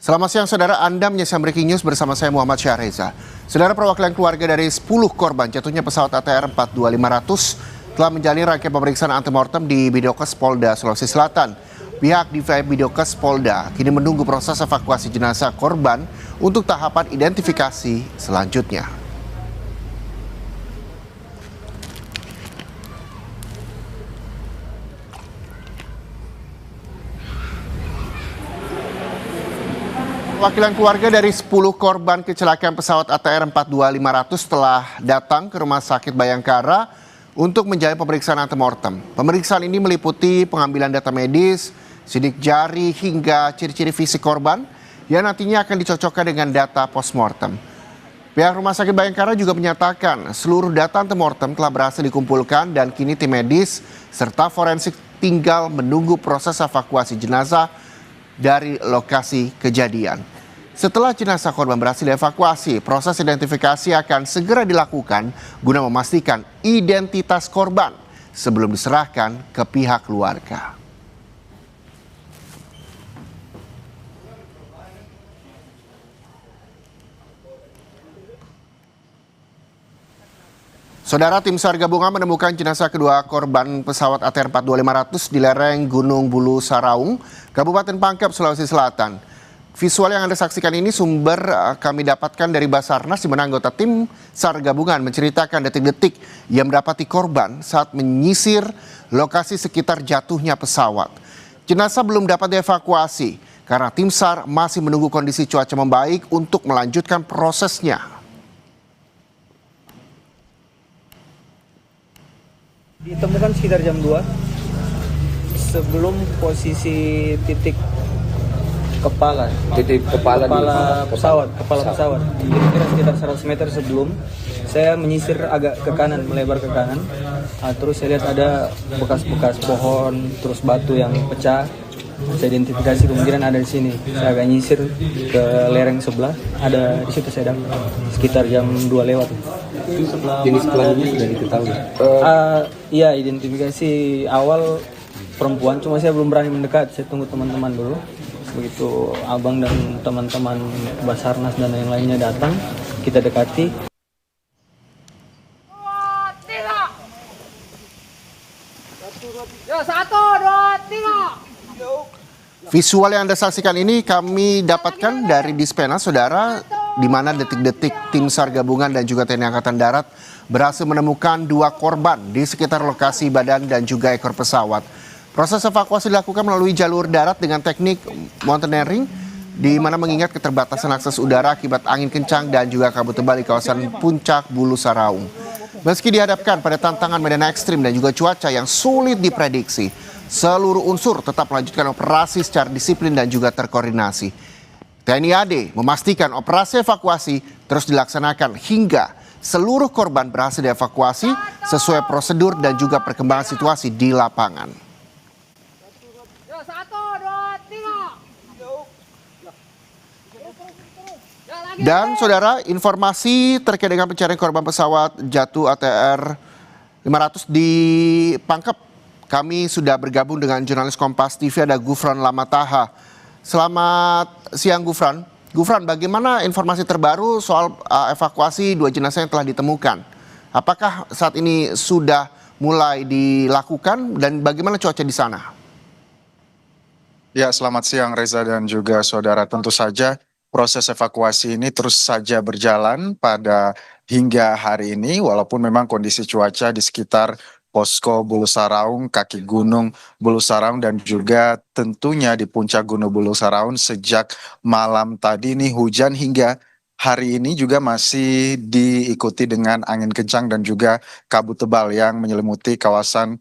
Selamat siang saudara, Anda menyaksikan Breaking News bersama saya Muhammad Syahreza. Saudara, perwakilan keluarga dari 10 korban jatuhnya pesawat ATR 42500 telah menjalani rangkaian pemeriksaan antemortem di Bidokes Polda, Sulawesi Selatan. Pihak di Bidokes Polda kini menunggu proses evakuasi jenazah korban untuk tahapan identifikasi selanjutnya. Perwakilan keluarga dari 10 korban kecelakaan pesawat ATR 42500 telah datang ke Rumah Sakit Bayangkara untuk menjalani pemeriksaan antemortem. Pemeriksaan ini meliputi pengambilan data medis, sidik jari hingga ciri-ciri fisik korban yang nantinya akan dicocokkan dengan data postmortem. Pihak Rumah Sakit Bayangkara juga menyatakan seluruh data antemortem telah berhasil dikumpulkan dan kini tim medis serta forensik tinggal menunggu proses evakuasi jenazah dari lokasi kejadian. Setelah jenazah korban berhasil dievakuasi, proses identifikasi akan segera dilakukan guna memastikan identitas korban sebelum diserahkan ke pihak keluarga. Saudara, tim SAR gabungan menemukan jenazah kedua korban pesawat ATR 42500 di lereng Gunung Bulu Saraung, Kabupaten Pangkep, Sulawesi Selatan. Visual yang Anda saksikan ini sumber kami dapatkan dari Basarnas, di mana anggota tim SAR gabungan menceritakan detik-detik yang mendapati korban saat menyisir lokasi sekitar jatuhnya pesawat. Jenazah belum dapat dievakuasi karena tim SAR masih menunggu kondisi cuaca membaik untuk melanjutkan prosesnya. Ditemukan sekitar jam 2 sebelum posisi titik kepala pesawat. Kira-kira sekitar 100 meter sebelum saya menyisir agak ke kanan, melebar ke kanan. Terus saya lihat ada bekas-bekas pohon, terus batu yang pecah. Saya identifikasi kemungkinan ada di sini. Saya agak nyisir ke lereng sebelah, ada di situ saya dapat sekitar jam 2 lewat. Jenis kelaminnya sudah diketahui? Iya, identifikasi awal perempuan, cuma saya belum berani mendekat. Saya tunggu teman-teman dulu. Begitu abang dan teman-teman Basarnas dan yang lainnya datang, kita dekati. Visual yang Anda saksikan ini kami dapatkan dari Dispenas, saudara, di mana detik-detik tim SAR gabungan dan juga TNI Angkatan Darat berhasil menemukan 2 korban di sekitar lokasi badan dan juga ekor pesawat. Proses evakuasi dilakukan melalui jalur darat dengan teknik mountaineering, di mana mengingat keterbatasan akses udara akibat angin kencang dan juga kabut tebal di kawasan Puncak Bulu Saraung. Meski dihadapkan pada tantangan medan ekstrim dan juga cuaca yang sulit diprediksi, seluruh unsur tetap melanjutkan operasi secara disiplin dan juga terkoordinasi. TNI AD memastikan operasi evakuasi terus dilaksanakan hingga seluruh korban berhasil dievakuasi sesuai prosedur dan juga perkembangan situasi di lapangan. Dan saudara, informasi terkait dengan pencarian korban pesawat jatuh ATR 500 di Pangkep, kami sudah bergabung dengan jurnalis Kompas TV, ada Gufron Lamataha. Selamat siang Gufron. Gufron, bagaimana informasi terbaru soal evakuasi 2 jenazah yang telah ditemukan? Apakah saat ini sudah mulai dilakukan dan bagaimana cuaca di sana? Ya, selamat siang Reza dan juga saudara. Tentu saja proses evakuasi ini terus saja berjalan pada hingga hari ini, walaupun memang kondisi cuaca di sekitar posko Bulu Saraung, kaki gunung Bulu Saraung, dan juga tentunya di puncak Gunung Bulu Saraung sejak malam tadi ini hujan hingga hari ini juga masih diikuti dengan angin kencang dan juga kabut tebal yang menyelimuti kawasan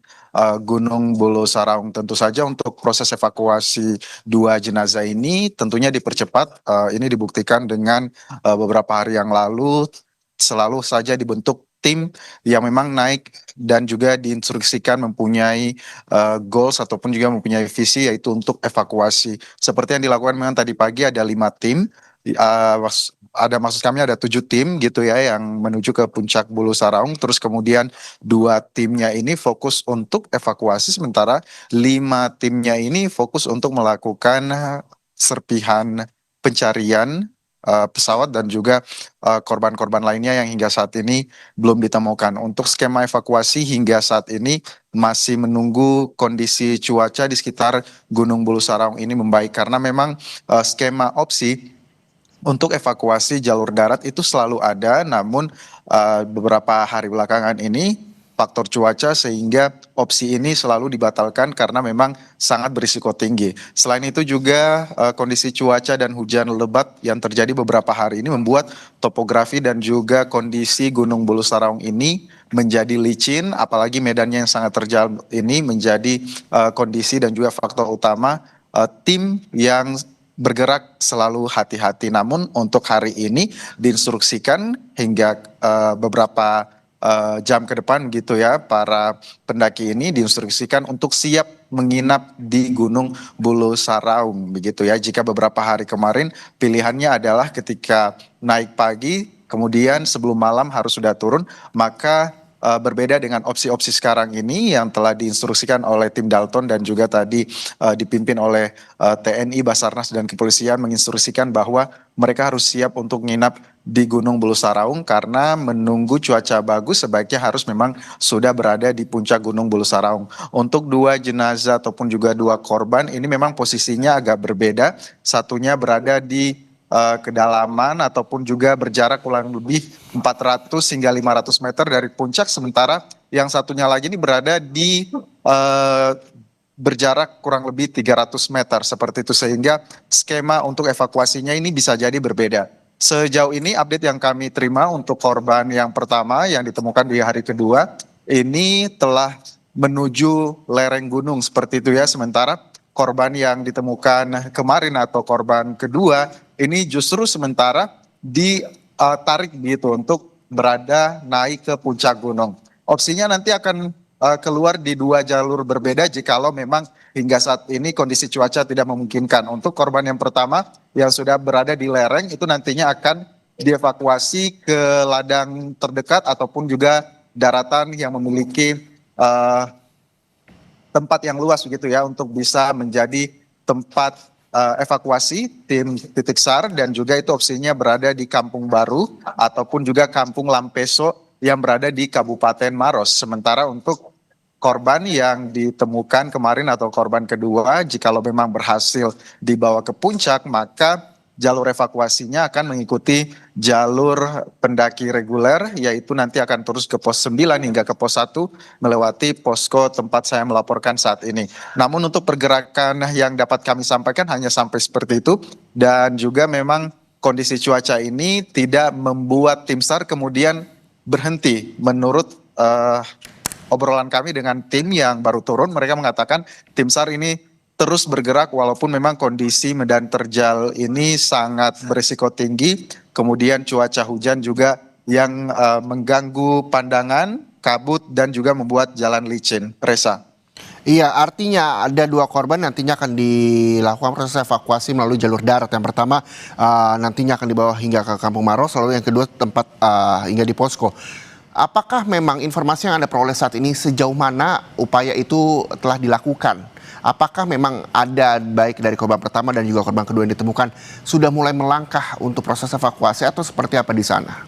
Gunung Bulu Saraung. Tentu saja untuk proses evakuasi 2 jenazah ini tentunya dipercepat. Ini dibuktikan dengan beberapa hari yang lalu selalu saja dibentuk tim yang memang naik dan juga diinstruksikan mempunyai goals ataupun juga mempunyai visi, yaitu untuk evakuasi. Seperti yang dilakukan memang tadi pagi ada 5 tim. Maksud kami ada 7 tim gitu ya yang menuju ke puncak Bulu Saraung, terus kemudian 2 timnya ini fokus untuk evakuasi, sementara 5 timnya ini fokus untuk melakukan serpihan pencarian pesawat dan juga korban-korban lainnya yang hingga saat ini belum ditemukan. Untuk skema evakuasi hingga saat ini masih menunggu kondisi cuaca di sekitar Gunung Bulu Saraung ini membaik, karena memang skema opsi untuk evakuasi jalur darat itu selalu ada, namun beberapa hari belakangan ini faktor cuaca sehingga opsi ini selalu dibatalkan karena memang sangat berisiko tinggi. Selain itu juga kondisi cuaca dan hujan lebat yang terjadi beberapa hari ini membuat topografi dan juga kondisi Gunung Bulu Saraung ini menjadi licin, apalagi medannya yang sangat terjal ini menjadi kondisi dan juga faktor utama tim yang bergerak selalu hati-hati. Namun untuk hari ini diinstruksikan hingga beberapa jam ke depan gitu ya, para pendaki ini diinstruksikan untuk siap menginap di Gunung Bulu Saraung begitu ya. Jika beberapa hari kemarin pilihannya adalah ketika naik pagi kemudian sebelum malam harus sudah turun, maka berbeda dengan opsi-opsi sekarang ini yang telah diinstruksikan oleh tim Dalton dan juga tadi dipimpin oleh TNI, Basarnas dan kepolisian menginstruksikan bahwa mereka harus siap untuk nginap di Gunung Bulu Saraung karena menunggu cuaca bagus sebaiknya harus memang sudah berada di puncak Gunung Bulu Saraung. Untuk 2 jenazah ataupun juga 2 korban ini memang posisinya agak berbeda, satunya berada di kedalaman ataupun juga berjarak kurang lebih 400 hingga 500 meter dari puncak, sementara yang satunya lagi ini berada di berjarak kurang lebih 300 meter seperti itu, sehingga skema untuk evakuasinya ini bisa jadi berbeda. Sejauh ini update yang kami terima untuk korban yang pertama yang ditemukan di hari kedua ini telah menuju lereng gunung seperti itu ya, sementara korban yang ditemukan kemarin atau korban kedua ini justru sementara ditarik gitu untuk berada naik ke puncak gunung. Opsinya nanti akan keluar di 2 jalur berbeda jikalau memang hingga saat ini kondisi cuaca tidak memungkinkan. Untuk korban yang pertama yang sudah berada di lereng itu nantinya akan dievakuasi ke ladang terdekat ataupun juga daratan yang memiliki tempat yang luas begitu ya untuk bisa menjadi tempat evakuasi tim titik SAR, dan juga itu opsinya berada di Kampung Baru ataupun juga Kampung Lampeso yang berada di Kabupaten Maros. Sementara untuk korban yang ditemukan kemarin atau korban kedua, jikalau memang berhasil dibawa ke puncak, maka jalur evakuasinya akan mengikuti jalur pendaki reguler, yaitu nanti akan terus ke pos 9 hingga ke pos 1 melewati posko tempat saya melaporkan saat ini. Namun untuk pergerakan yang dapat kami sampaikan hanya sampai seperti itu, dan juga memang kondisi cuaca ini tidak membuat tim SAR kemudian berhenti. Menurut obrolan kami dengan tim yang baru turun, mereka mengatakan tim SAR ini terus bergerak walaupun memang kondisi medan terjal ini sangat berisiko tinggi, kemudian cuaca hujan juga yang mengganggu pandangan, kabut dan juga membuat jalan licin. Reza. Iya, artinya ada 2 korban nantinya akan dilakukan proses evakuasi melalui jalur darat. Yang pertama nantinya akan dibawa hingga ke Kampung Maros, lalu yang kedua tempat hingga di posko. Apakah memang informasi yang Anda peroleh saat ini sejauh mana upaya itu telah dilakukan? Apakah memang ada baik dari korban pertama dan juga korban kedua yang ditemukan sudah mulai melangkah untuk proses evakuasi atau seperti apa di sana?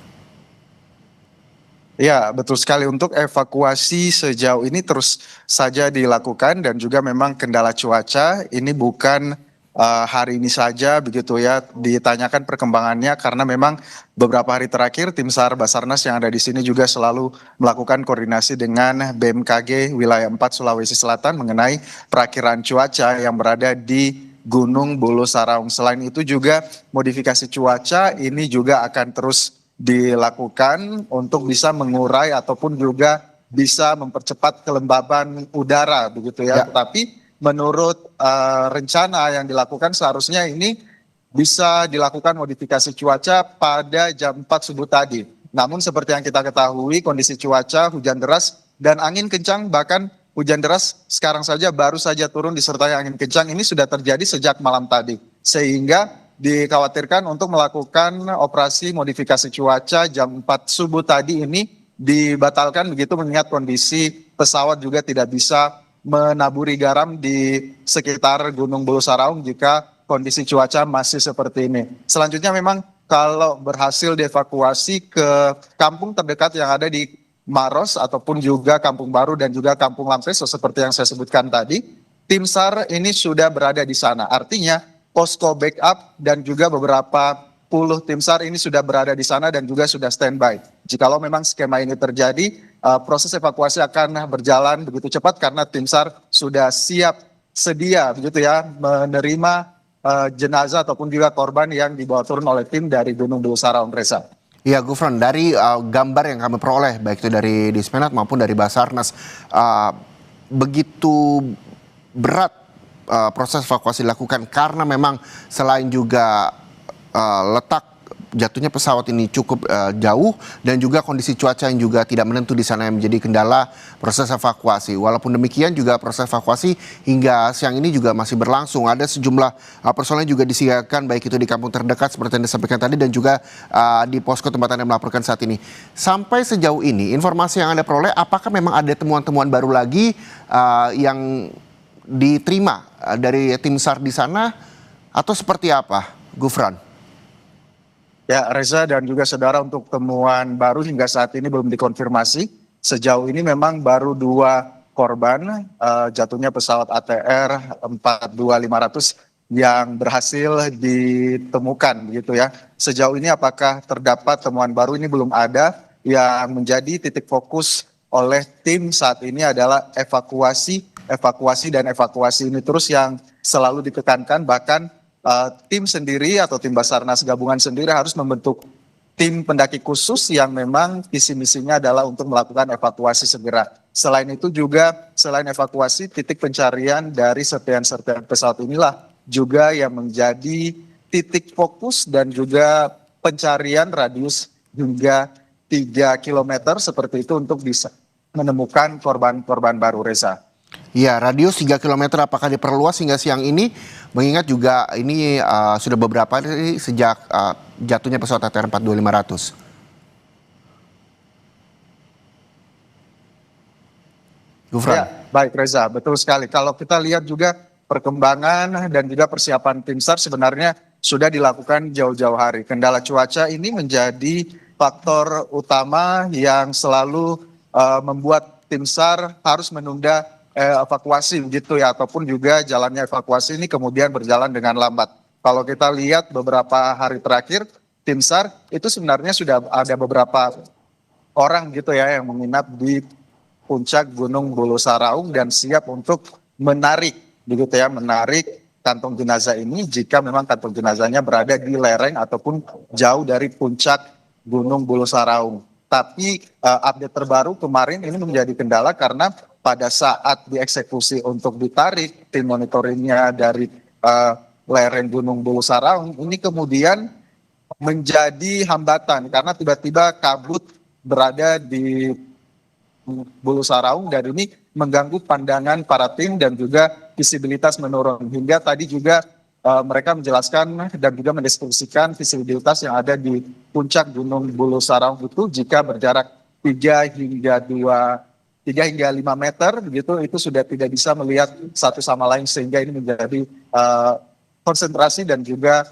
Ya, betul sekali. Untuk evakuasi sejauh ini terus saja dilakukan dan juga memang kendala cuaca ini bukan hari ini saja begitu ya, ditanyakan perkembangannya karena memang beberapa hari terakhir tim SAR Basarnas yang ada di sini juga selalu melakukan koordinasi dengan BMKG wilayah 4 Sulawesi Selatan mengenai perakiraan cuaca yang berada di Gunung Bulu Saraung. Selain itu juga modifikasi cuaca ini juga akan terus dilakukan untuk bisa mengurai ataupun juga bisa mempercepat kelembaban udara begitu ya. Tetapi menurut rencana yang dilakukan seharusnya ini bisa dilakukan modifikasi cuaca pada jam 4 subuh tadi. Namun seperti yang kita ketahui kondisi cuaca hujan deras dan angin kencang, bahkan hujan deras sekarang saja baru saja turun disertai angin kencang ini sudah terjadi sejak malam tadi. Sehingga dikhawatirkan untuk melakukan operasi modifikasi cuaca jam 4 subuh tadi ini dibatalkan begitu mengingat kondisi pesawat juga tidak bisa menaburi garam di sekitar Gunung Bulu Saraung jika kondisi cuaca masih seperti ini. Selanjutnya memang kalau berhasil dievakuasi ke kampung terdekat yang ada di Maros ataupun juga Kampung Baru dan juga Kampung Lampeso seperti yang saya sebutkan tadi, tim SAR ini sudah berada di sana. Artinya posko backup dan juga beberapa puluh tim SAR ini sudah berada di sana dan juga sudah standby. Jikalau memang skema ini terjadi, proses evakuasi akan berjalan begitu cepat karena tim SAR sudah siap sedia begitu ya menerima jenazah ataupun juga korban yang dibawa turun oleh tim dari Gunung Bulu Saraung, Reza. Iya, Gufron, dari gambar yang kami peroleh, baik itu dari Dispenat maupun dari Basarnas, begitu berat proses evakuasi dilakukan karena memang selain juga letak jatuhnya pesawat ini cukup jauh dan juga kondisi cuaca yang juga tidak menentu di sana yang menjadi kendala proses evakuasi. Walaupun demikian juga proses evakuasi hingga siang ini juga masih berlangsung. Ada sejumlah personel juga disiagakan baik itu di kampung terdekat seperti yang disampaikan tadi dan juga di posko tempat Anda melaporkan saat ini. Sampai sejauh ini informasi yang Anda peroleh, apakah memang ada temuan-temuan baru lagi yang diterima dari tim SAR di sana atau seperti apa, Gufron? Ya, Reza dan juga saudara, untuk temuan baru hingga saat ini belum dikonfirmasi. Sejauh ini memang baru 2 korban jatuhnya pesawat ATR 42500 yang berhasil ditemukan begitu ya. Sejauh ini apakah terdapat temuan baru ini belum ada. Yang menjadi titik fokus oleh tim saat ini adalah evakuasi ini terus yang selalu ditekankan. Bahkan tim sendiri atau tim Basarnas gabungan sendiri harus membentuk tim pendaki khusus yang memang visi misinya adalah untuk melakukan evakuasi segera. Selain itu juga, selain evakuasi, titik pencarian dari serpihan-serpihan pesawat inilah juga yang menjadi titik fokus dan juga pencarian radius hingga 3 km seperti itu untuk bisa menemukan korban-korban baru, Reza. Ya, radius 3 km apakah diperluas hingga siang ini? Mengingat juga ini sudah beberapa hari sejak jatuhnya pesawat ATR 42500. Gufron. Ya, baik Reza, betul sekali. Kalau kita lihat juga perkembangan dan juga persiapan tim SAR sebenarnya sudah dilakukan jauh-jauh hari. Kendala cuaca ini menjadi faktor utama yang selalu membuat tim SAR harus menunda evakuasi begitu ya, ataupun juga jalannya evakuasi ini kemudian berjalan dengan lambat. Kalau kita lihat beberapa hari terakhir, tim SAR itu sebenarnya sudah ada beberapa orang gitu ya yang menginap di puncak Gunung Bulu Saraung dan siap untuk menarik begitu ya, menarik kantong jenazah ini jika memang kantong jenazahnya berada di lereng ataupun jauh dari puncak Gunung Bulu Saraung. Tapi update terbaru kemarin ini menjadi kendala karena pada saat dieksekusi untuk ditarik tim monitoringnya dari lereng Gunung Bulu Saraung ini kemudian menjadi hambatan karena tiba-tiba kabut berada di Bulu Saraung dan ini mengganggu pandangan para tim dan juga visibilitas menurun. Hingga tadi juga mereka menjelaskan dan juga mendeskripsikan visibilitas yang ada di puncak Gunung Bulu Saraung itu jika berjarak 3 hingga 5 meter begitu, itu sudah tidak bisa melihat satu sama lain sehingga ini menjadi konsentrasi dan juga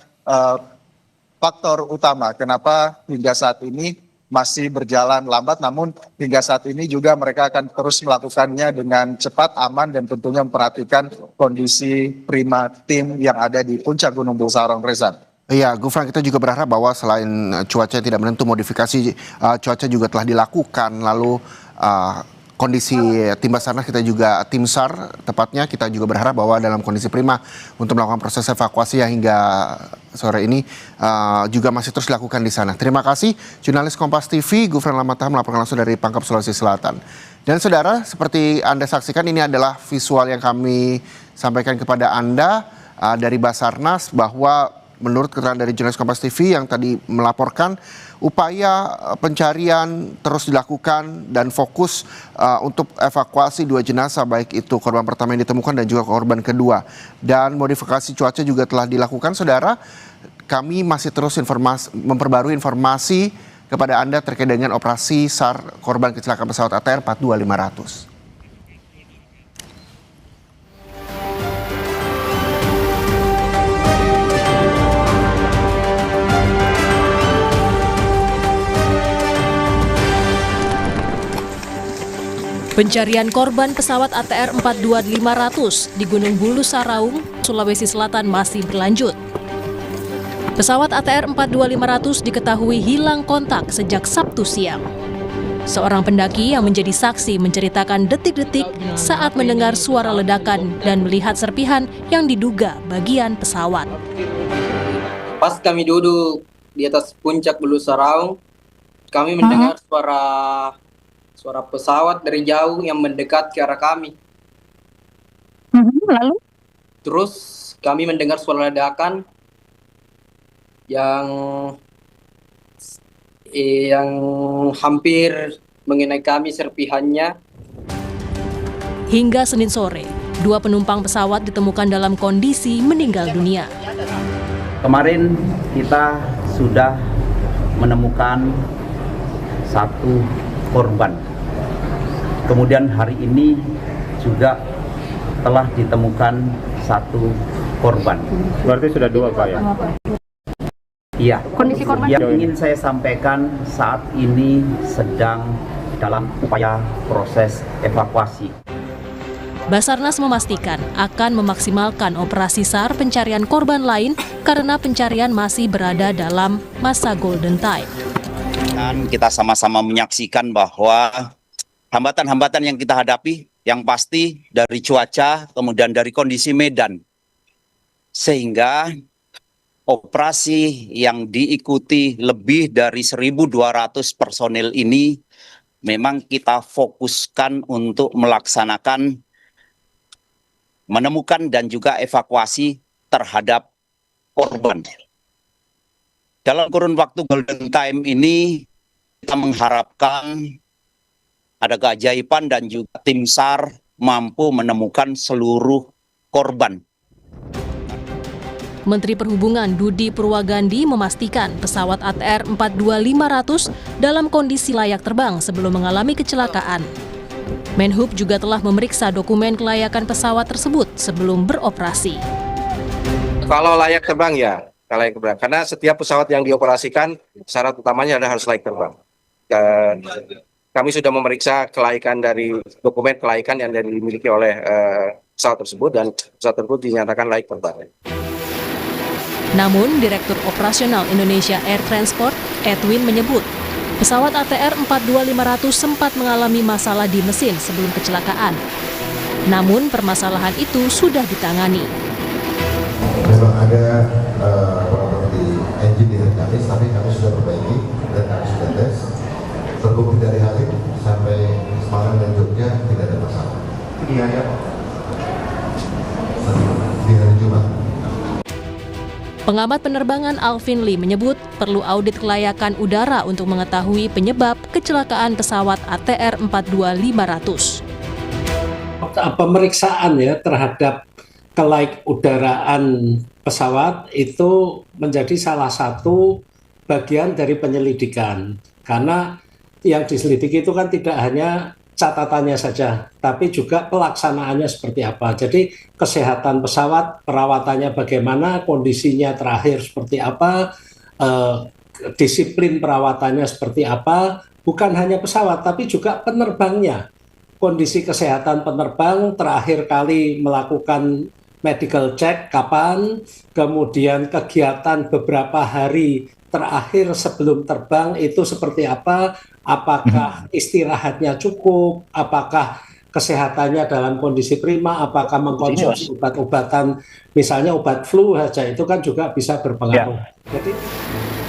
faktor utama kenapa hingga saat ini masih berjalan lambat, namun hingga saat ini juga mereka akan terus melakukannya dengan cepat, aman dan tentunya memperhatikan kondisi prima tim yang ada di puncak Gunung Bulu Saraung, Reza. Iya, Gufron, kita juga berharap bahwa selain cuaca yang tidak menentu, modifikasi cuaca juga telah dilakukan. Lalu kondisi tim Basarnas kita juga tim SAR tepatnya kita juga berharap bahwa dalam kondisi prima untuk melakukan proses evakuasi ya hingga sore ini juga masih terus dilakukan di sana. Terima kasih jurnalis Kompas TV Gufron Lamatah melaporkan langsung dari Pangkep, Sulawesi Selatan. Dan saudara, seperti Anda saksikan ini adalah visual yang kami sampaikan kepada Anda dari Basarnas bahwa menurut keterangan dari jurnalis Kompas TV yang tadi melaporkan, upaya pencarian terus dilakukan dan fokus untuk evakuasi 2 jenazah, baik itu korban pertama yang ditemukan dan juga korban kedua. Dan modifikasi cuaca juga telah dilakukan, saudara. Kami masih terus memperbarui informasi kepada Anda terkait dengan operasi SAR korban kecelakaan pesawat ATR 42500. Pencarian korban pesawat ATR 42500 di Gunung Bulu Saraung, Sulawesi Selatan masih berlanjut. Pesawat ATR 42500 diketahui hilang kontak sejak Sabtu siang. Seorang pendaki yang menjadi saksi menceritakan detik-detik saat mendengar suara ledakan dan melihat serpihan yang diduga bagian pesawat. Pas kami duduk di atas puncak Bulu Saraung, kami mendengar suara pesawat dari jauh yang mendekat ke arah kami. Lalu? Terus kami mendengar suara ledakan yang hampir mengenai kami serpihannya. Hingga Senin sore, 2 penumpang pesawat ditemukan dalam kondisi meninggal dunia. Kemarin kita sudah menemukan 1 korban. Kemudian hari ini juga telah ditemukan 1 korban. Berarti sudah 2 Pak ya? Iya. Kondisi korban? Yang ingin saya sampaikan saat ini sedang dalam upaya proses evakuasi. Basarnas memastikan akan memaksimalkan operasi SAR pencarian korban lain karena pencarian masih berada dalam masa golden time. Dan kita sama-sama menyaksikan bahwa hambatan-hambatan yang kita hadapi yang pasti dari cuaca, kemudian dari kondisi medan. Sehingga operasi yang diikuti lebih dari 1.200 personil ini memang kita fokuskan untuk melaksanakan, menemukan dan juga evakuasi terhadap korban. Dalam kurun waktu golden time ini kita mengharapkan ada keajaiban dan juga tim SAR mampu menemukan seluruh korban. Menteri Perhubungan Dudi Purwagandi memastikan pesawat ATR 42500 dalam kondisi layak terbang sebelum mengalami kecelakaan. Menhub juga telah memeriksa dokumen kelayakan pesawat tersebut sebelum beroperasi. Kalau layak terbang ya, layak terbang. Karena setiap pesawat yang dioperasikan syarat utamanya adalah harus layak terbang. Kami sudah memeriksa kelaikan dari dokumen kelaikan yang dimiliki oleh pesawat tersebut dan pesawat tersebut dinyatakan layak terbang. Namun, Direktur Operasional Indonesia Air Transport, Edwin menyebut, pesawat ATR 42500 sempat mengalami masalah di mesin sebelum kecelakaan. Namun, permasalahan itu sudah ditangani. Memang ada problem di engine di kami, tapi kami sudah perbaiki dan kami sudah tes. Terbukti dari Halim sampai Semarang dan Jogja tidak ada masalah. Iya ya. Di hari Jumat. Pengamat penerbangan Alvin Lee menyebut perlu audit kelayakan udara untuk mengetahui penyebab kecelakaan pesawat ATR 42500. Pemeriksaan ya terhadap kelayak udaraan pesawat itu menjadi salah satu bagian dari penyelidikan. Karena yang diselidiki itu kan tidak hanya catatannya saja, tapi juga pelaksanaannya seperti apa. Jadi kesehatan pesawat, perawatannya bagaimana, kondisinya terakhir seperti apa, disiplin perawatannya seperti apa, bukan hanya pesawat, tapi juga penerbangnya. Kondisi kesehatan penerbang terakhir kali melakukan medical check kapan, kemudian kegiatan beberapa hari terakhir sebelum terbang itu seperti apa, apakah istirahatnya cukup, apakah kesehatannya dalam kondisi prima, apakah mengkonsumsi obat-obatan, misalnya obat flu saja, itu kan juga bisa berpengaruh. Jadi,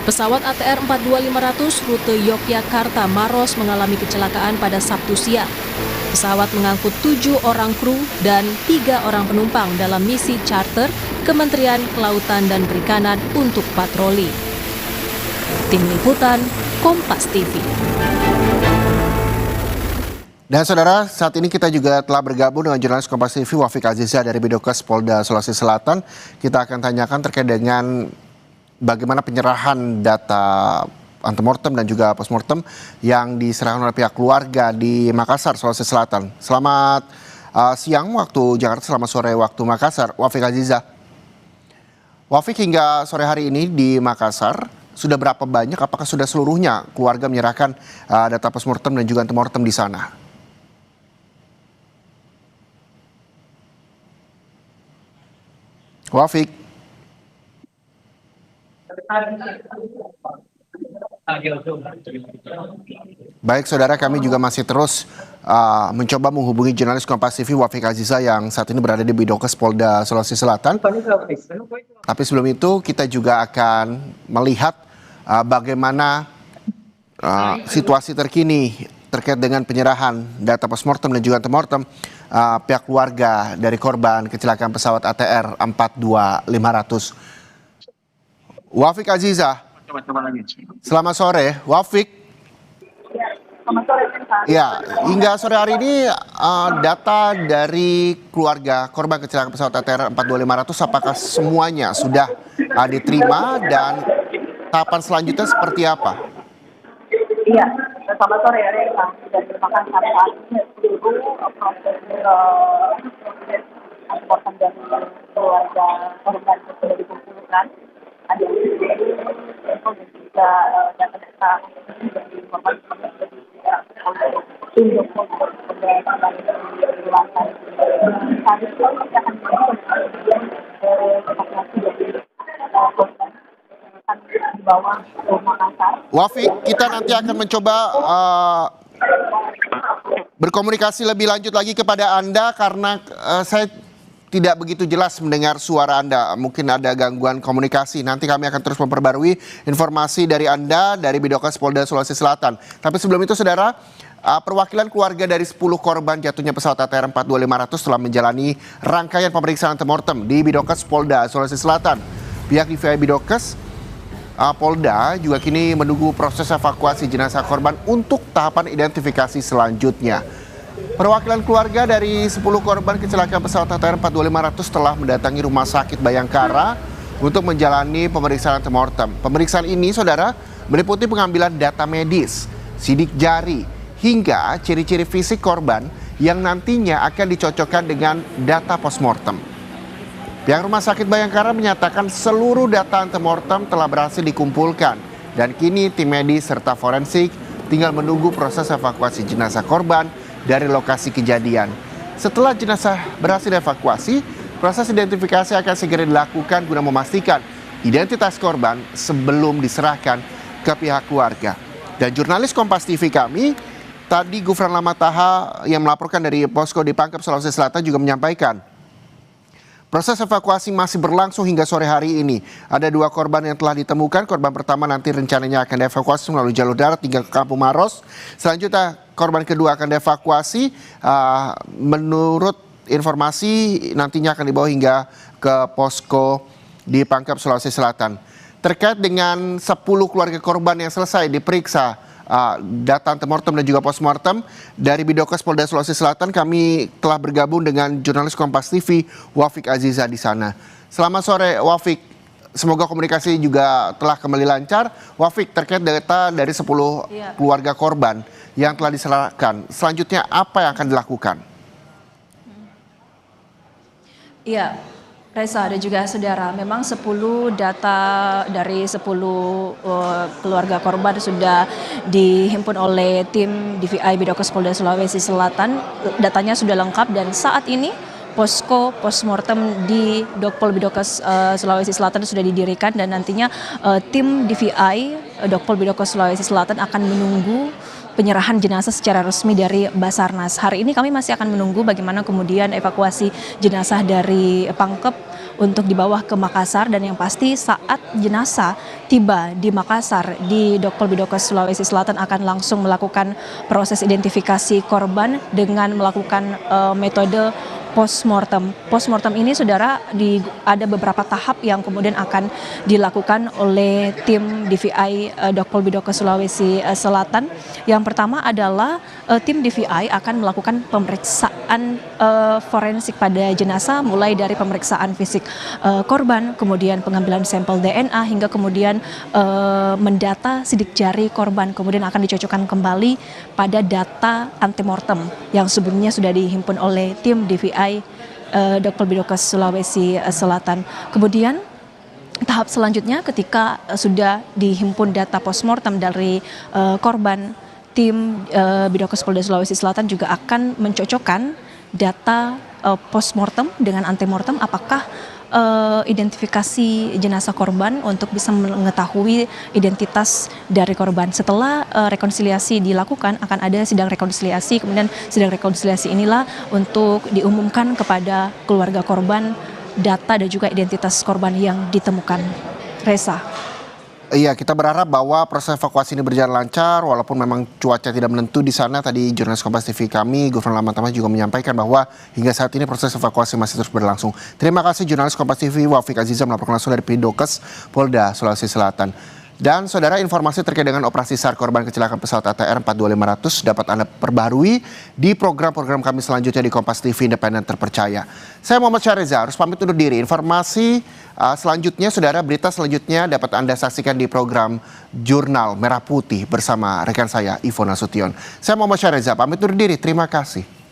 pesawat ATR 42500 rute Yogyakarta Maros mengalami kecelakaan pada Sabtu siang. Pesawat mengangkut 7 orang kru dan 3 orang penumpang dalam misi charter Kementerian Kelautan dan Perikanan untuk patroli. Tim Liputan, Kompas TV. Dan saudara, saat ini kita juga telah bergabung dengan jurnalis Kompas TV Wafik Aziza dari Bidokes Polda Sulawesi Selatan. Kita akan tanyakan terkait dengan bagaimana penyerahan data antemortem dan juga postmortem yang diserahkan oleh pihak keluarga di Makassar, Sulawesi Selatan. Selamat siang waktu Jakarta, selamat sore waktu Makassar, Wafik Aziza. Wafik, hingga sore hari ini di Makassar, sudah berapa banyak, apakah sudah seluruhnya keluarga menyerahkan data postmortem dan juga antemortem di sana? Wafik. Baik saudara, kami juga masih terus mencoba menghubungi jurnalis Kompas TV Wafik Aziza yang saat ini berada di Bidokes Polda Sulawesi Selatan. Tapi sebelum itu kita juga akan melihat bagaimana situasi terkini terkait dengan penyerahan data postmortem dan juga antemortem pihak keluarga dari korban kecelakaan pesawat ATR 42500. Wafik Aziza, selamat sore, Wafik. Ya, hingga sore hari ini data dari keluarga korban kecelakaan pesawat ATR 42500 apakah semuanya sudah diterima dan tahapan selanjutnya seperti apa? Iya, selamat sore ya Reza. Dan terima kasih sampai saat ini seluruh proses antemortem dari keluarga korban sudah dikumpulkan. Ada yang sudah dan juga data-data dari korban sudah tunjuk pada lantai. Saat itu kita akan melakukan evakuasi dari korban di bawah Makassar. Wafik, kita nanti akan mencoba berkomunikasi lebih lanjut lagi kepada Anda karena saya tidak begitu jelas mendengar suara Anda. Mungkin ada gangguan komunikasi. Nanti kami akan terus memperbarui informasi dari Anda dari Bidokes Polda Sulawesi Selatan. Tapi sebelum itu saudara, perwakilan keluarga dari 10 korban jatuhnya pesawat ATR 42500 telah menjalani rangkaian pemeriksaan antemortem di Bidokes Polda Sulawesi Selatan. Pihak DVI Bidokes Polda juga kini menunggu proses evakuasi jenazah korban untuk tahapan identifikasi selanjutnya. Perwakilan keluarga dari 10 korban kecelakaan pesawat ATR 42500 telah mendatangi Rumah Sakit Bayangkara untuk menjalani pemeriksaan antemortem. Pemeriksaan ini, saudara, meliputi pengambilan data medis, sidik jari, hingga ciri-ciri fisik korban yang nantinya akan dicocokkan dengan data postmortem. Pihak Rumah Sakit Bayangkara menyatakan seluruh data antemortem telah berhasil dikumpulkan dan kini tim medis serta forensik tinggal menunggu proses evakuasi jenazah korban dari lokasi kejadian. Setelah jenazah berhasil dievakuasi, proses identifikasi akan segera dilakukan guna memastikan identitas korban sebelum diserahkan ke pihak keluarga. Dan jurnalis Kompas TV kami, tadi Gufran Lamataha yang melaporkan dari posko di Pangkep, Sulawesi Selatan juga menyampaikan proses evakuasi masih berlangsung hingga sore hari ini. Ada 2 korban yang telah ditemukan. Korban pertama nanti rencananya akan dievakuasi melalui jalur darat hingga ke Kampung Maros. Selanjutnya korban kedua akan dievakuasi. Menurut informasi nantinya akan dibawa hingga ke posko di Pangkep, Sulawesi Selatan. Terkait dengan 10 keluarga korban yang selesai diperiksa data antemortem dan juga postmortem dari Bidokes Polda Sulawesi Selatan, kami telah bergabung dengan jurnalis Kompas TV Wafik Aziza di sana. Selamat sore Wafik, semoga komunikasi juga telah kembali lancar. Wafik, terkait data dari 10 keluarga korban yang telah diserahkan, selanjutnya apa yang akan dilakukan? Iya, Reza dan juga saudara, memang 10 data dari 10 keluarga korban sudah dihimpun oleh tim DVI Bidokes Polda Sulawesi Selatan. Datanya sudah lengkap dan saat ini posko postmortem di Dokpol Bidokes Sulawesi Selatan sudah didirikan dan nantinya tim DVI Dokpol Bidokes Sulawesi Selatan akan menunggu penyerahan jenazah secara resmi dari Basarnas. Hari ini kami masih akan menunggu bagaimana kemudian evakuasi jenazah dari Pangkep untuk dibawa ke Makassar, dan yang pasti saat jenazah tiba di Makassar di Dokpol Bidokes Sulawesi Selatan akan langsung melakukan proses identifikasi korban dengan melakukan metode postmortem. Postmortem ini saudara ada beberapa tahap yang kemudian akan dilakukan oleh tim DVI Dokpol Bidokes Sulawesi Selatan. Yang pertama adalah tim DVI akan melakukan pemeriksaan forensik pada jenazah, mulai dari pemeriksaan fisik korban, kemudian pengambilan sampel DNA, hingga kemudian mendata sidik jari korban, kemudian akan dicocokkan kembali pada data antemortem yang sebelumnya sudah dihimpun oleh tim DVI Dokpol Bidokes Sulawesi Selatan. Kemudian tahap selanjutnya ketika sudah dihimpun data postmortem dari korban, tim Bidokes Polda Sulawesi Selatan juga akan mencocokkan data postmortem dengan antemortem apakah identifikasi jenazah korban untuk bisa mengetahui identitas dari korban. Setelah rekonsiliasi dilakukan, akan ada sidang rekonsiliasi, kemudian sidang rekonsiliasi inilah untuk diumumkan kepada keluarga korban data dan juga identitas korban yang ditemukan. Reza. Iya, kita berharap bahwa proses evakuasi ini berjalan lancar walaupun memang cuaca tidak menentu di sana. Tadi jurnalis Kompas TV kami, Gufron Lamantamas juga menyampaikan bahwa hingga saat ini proses evakuasi masih terus berlangsung. Terima kasih jurnalis Kompas TV Wafiq Aziza melaporkan langsung dari Pidokes, Polda Sulawesi Selatan. Dan saudara, informasi terkait dengan operasi SAR korban kecelakaan pesawat ATR 42500 dapat Anda perbarui di program-program kami selanjutnya di Kompas TV Independen Terpercaya. Saya Muhammad Syareza harus pamit undur diri. Informasi selanjutnya, saudara, berita selanjutnya dapat Anda saksikan di program Jurnal Merah Putih bersama rekan saya Ivo Nasution. Saya Muhammad Syareza pamit undur diri. Terima kasih.